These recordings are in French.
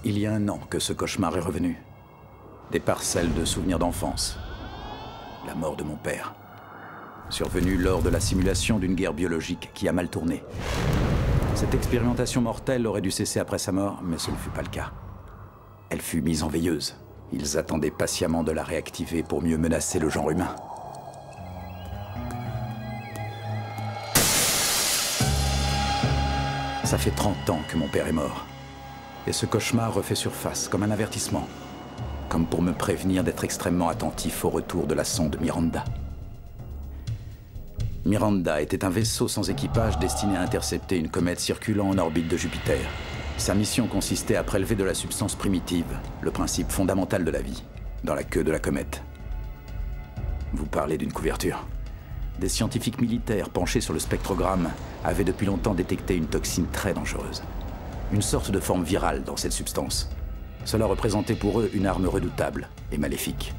Il y a 1 an que ce cauchemar est revenu. Des parcelles de souvenirs d'enfance. La mort de mon père. Survenue lors de la simulation d'une guerre biologique qui a mal tourné. Cette expérimentation mortelle aurait dû cesser après sa mort, mais ce ne fut pas le cas. Elle fut mise en veilleuse. Ils attendaient patiemment de la réactiver pour mieux menacer le genre humain. Ça fait 30 ans que mon père est mort. Et ce cauchemar refait surface, comme un avertissement. Comme pour me prévenir d'être extrêmement attentif au retour de la sonde Miranda. Miranda était un vaisseau sans équipage destiné à intercepter une comète circulant en orbite de Jupiter. Sa mission consistait à prélever de la substance primitive, le principe fondamental de la vie, dans la queue de la comète. Vous parlez d'une couverture. Des scientifiques militaires penchés sur le spectrogramme avaient depuis longtemps détecté une toxine très dangereuse. Une sorte de forme virale dans cette substance. Cela représentait pour eux une arme redoutable et maléfique.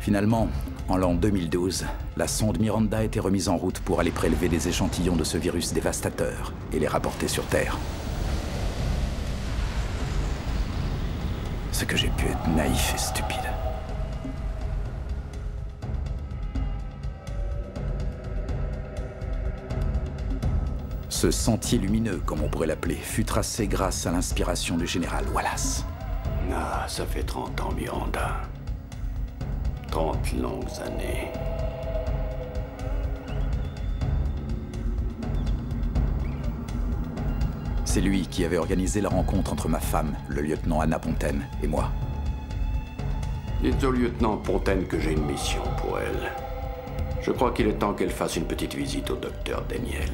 Finalement, en l'an 2012, la sonde Miranda a été remise en route pour aller prélever des échantillons de ce virus dévastateur et les rapporter sur Terre. Ce que j'ai pu être naïf et stupide. Ce sentier lumineux, comme on pourrait l'appeler, fut tracé grâce à l'inspiration du général Wallace. Ah, ça fait 30 ans, Miranda. 30 longues années. C'est lui qui avait organisé la rencontre entre ma femme, le lieutenant Anna Pontaine, et moi. Dites au lieutenant Pontaine que j'ai une mission pour elle. Je crois qu'il est temps qu'elle fasse une petite visite au docteur Daniel.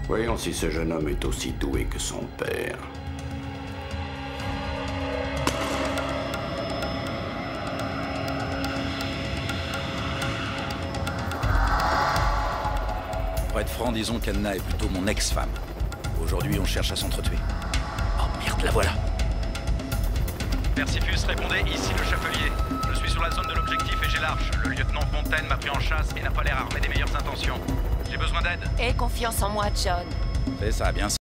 Voyons si ce jeune homme est aussi doué que son père. Pour être franc, disons qu'Anna est plutôt mon ex-femme. Aujourd'hui, on cherche à s'entretuer. Oh merde, la voilà. Persifus, répondez, ici le chapelier. Je suis sur la zone de l'objectif et j'ai l'arche. Le lieutenant Fontaine m'a pris en chasse et n'a pas l'air armé des meilleures intentions. J'ai besoin d'aide. Aie confiance en moi, John. C'est ça, bien sûr.